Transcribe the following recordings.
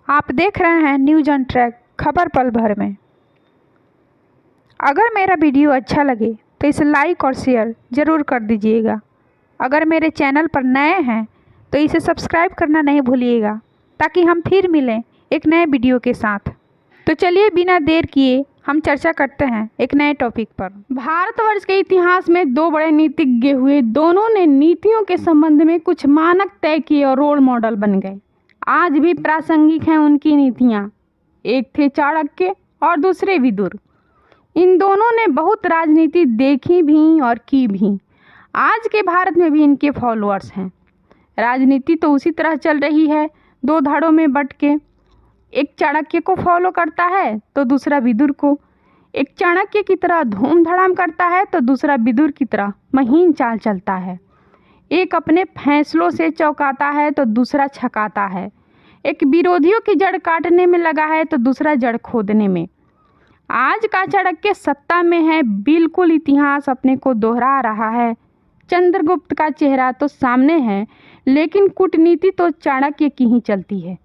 आप देख रहे हैं न्यूज़ ऑन ट्रैक, खबर पल भर में। अगर मेरा वीडियो अच्छा लगे तो इसे लाइक और शेयर ज़रूर कर दीजिएगा। अगर मेरे चैनल पर नए हैं तो इसे सब्सक्राइब करना नहीं भूलिएगा, ताकि हम फिर मिलें एक नए वीडियो के साथ। तो चलिए बिना देर किए हम चर्चा करते हैं एक नए टॉपिक पर। भारतवर्ष के इतिहास में दो बड़े नीतिज्ञ हुए। दोनों ने नीतियों के संबंध में कुछ मानक तय किए और रोल मॉडल बन गए। आज भी प्रासंगिक हैं उनकी नीतियाँ। एक थे चाणक्य और दूसरे विदुर। इन दोनों ने बहुत राजनीति देखी भी और की भी। आज के भारत में भी इनके फॉलोअर्स हैं। राजनीति तो उसी तरह चल रही है, दो धड़ों में बट के। एक चाणक्य को फॉलो करता है तो दूसरा विदुर को। एक चाणक्य की तरह धूम धड़ाम करता है तो दूसरा विदुर की तरह महीन चाल चलता है। एक अपने फैसलों से चौंकाता है तो दूसरा छकाता है। एक विरोधियों की जड़ काटने में लगा है तो दूसरा जड़ खोदने में। आज का चाणक्य सत्ता में है, बिल्कुल इतिहास अपने को दोहरा रहा है। चंद्रगुप्त का चेहरा तो सामने है, लेकिन कूटनीति तो चाणक्य की ही चलती है।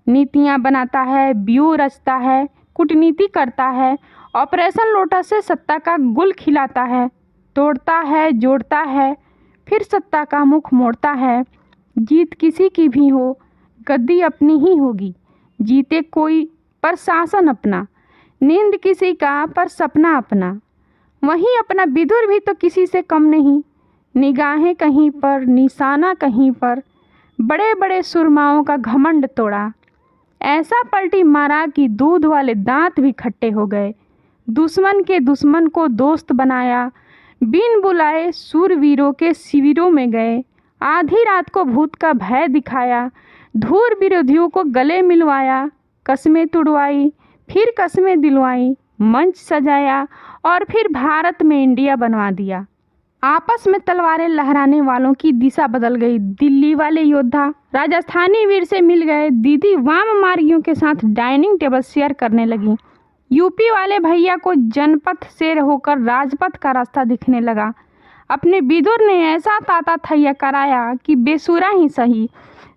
नीतियाँ बनाता है, व्यूह रचता है, कूटनीति करता है, ऑपरेशन लोटस से सत्ता का गुल खिलाता है, तोड़ता है, जोड़ता है, फिर सत्ता का मुख मोड़ता है। जीत किसी की भी हो, गद्दी अपनी ही होगी। जीते कोई पर शासन अपना, नींद किसी का पर सपना अपना। वहीं अपना विदुर भी तो किसी से कम नहीं। निगाहें कहीं पर, निशाना कहीं पर, बड़े बड़े सुरमाओं का घमंड तोड़ा। ऐसा पलटी मारा कि दूध वाले दांत भी खट्टे हो गए। दुश्मन के दुश्मन को दोस्त बनाया। बिन बुलाए सूरवीरों के शिविरों में गए। आधी रात को भूत का भय दिखाया। धूर विरोधियों को गले मिलवाया। कस्में तुड़वाई, फिर कस्में दिलवाई, मंच सजाया और फिर भारत में इंडिया बनवा दिया। आपस में तलवारें लहराने वालों की दिशा बदल गई। दिल्ली वाले योद्धा राजस्थानी वीर से मिल गए। दीदी वाम मार्गियों के साथ डाइनिंग टेबल शेयर करने लगी। यूपी वाले भैया को जनपथ से होकर राजपथ का रास्ता दिखने लगा। अपने विदुर ने ऐसा ताता थैया कराया कि बेसुरा ही सही,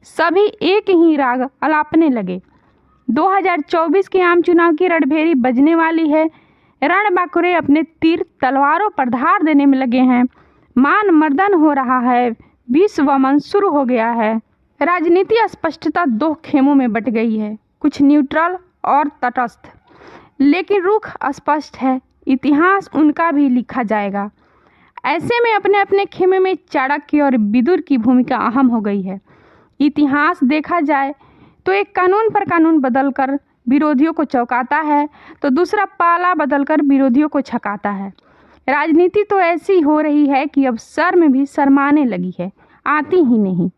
सभी एक ही राग अलापने लगे। 2024 के आम चुनाव की रणभेरी बजने वाली है। रणबांकुरे अपने तीर तलवारों पर धार देने में लगे हैं। मान मर्दन हो रहा है, विश्वमन शुरू हो गया है। राजनीति स्पष्टता दो खेमों में बट गई है, कुछ न्यूट्रल और तटस्थ, लेकिन रुख स्पष्ट है। इतिहास उनका भी लिखा जाएगा। ऐसे में अपने अपने खेमे में चाणक्य और विदुर की भूमिका अहम हो गई है। इतिहास देखा जाए तो एक कानून पर कानून बदलकर विरोधियों को चौंकाता है तो दूसरा पाला बदलकर विरोधियों को छकाता है। राजनीति तो ऐसी हो रही है कि अब सर में भी शर्माने लगी है, आती ही नहीं।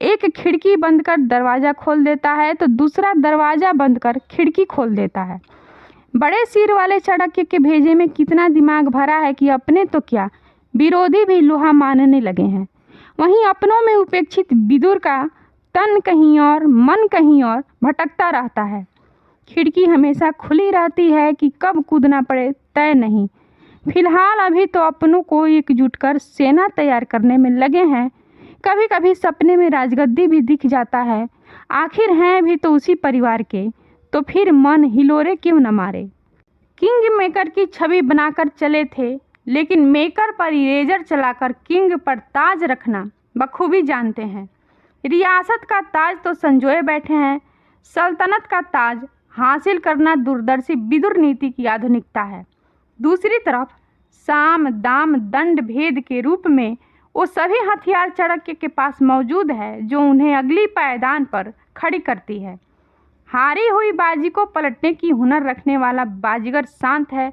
एक खिड़की बंद कर दरवाज़ा खोल देता है तो दूसरा दरवाज़ा बंद कर खिड़की खोल देता है। बड़े सिर वाले चाणक्य के भेजे में कितना दिमाग भरा है कि अपने तो क्या, विरोधी भी लोहा मानने लगे हैं। वहीं अपनों में उपेक्षित विदुर का तन कहीं और मन कहीं और भटकता रहता है। खिड़की हमेशा खुली रहती है कि कब कूदना पड़े तय नहीं। फिलहाल अभी तो अपनों को एकजुट कर सेना तैयार करने में लगे हैं। कभी कभी सपने में राजगद्दी भी दिख जाता है। आखिर हैं भी तो उसी परिवार के, तो फिर मन हिलोरे क्यों न मारे। किंग मेकर की छवि बनाकर चले थे, लेकिन मेकर पर इरेजर चलाकर किंग पर ताज रखना बखूबी जानते हैं। रियासत का ताज तो संजोए बैठे हैं, सल्तनत का ताज हासिल करना दूरदर्शी विदुर नीति की आधुनिकता है। दूसरी तरफ साम दाम दंड भेद के रूप में वो सभी हथियार चाणक्य के पास मौजूद है जो उन्हें अगली पायदान पर खड़ी करती है। हारी हुई बाजी को पलटने की हुनर रखने वाला बाजीगर शांत है।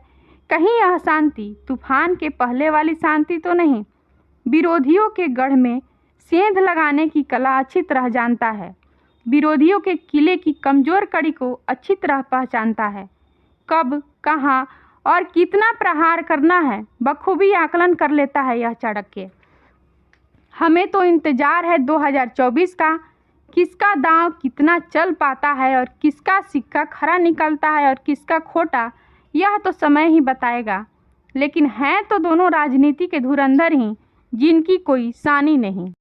कहीं यह शांति तूफान के पहले वाली शांति तो नहीं। विरोधियों के गढ़ में सेंध लगाने की कला अच्छी तरह जानता है। विरोधियों के किले की कमज़ोर कड़ी को अच्छी तरह पहचानता है। कब, कहाँ और कितना प्रहार करना है बखूबी आकलन कर लेता है यह चाणक्य। हमें तो इंतज़ार है 2024 का, किसका दांव कितना चल पाता है और किसका सिक्का खरा निकलता है और किसका खोटा, यह तो समय ही बताएगा। लेकिन हैं तो दोनों राजनीति के धुरंधर ही, जिनकी कोई सानी नहीं।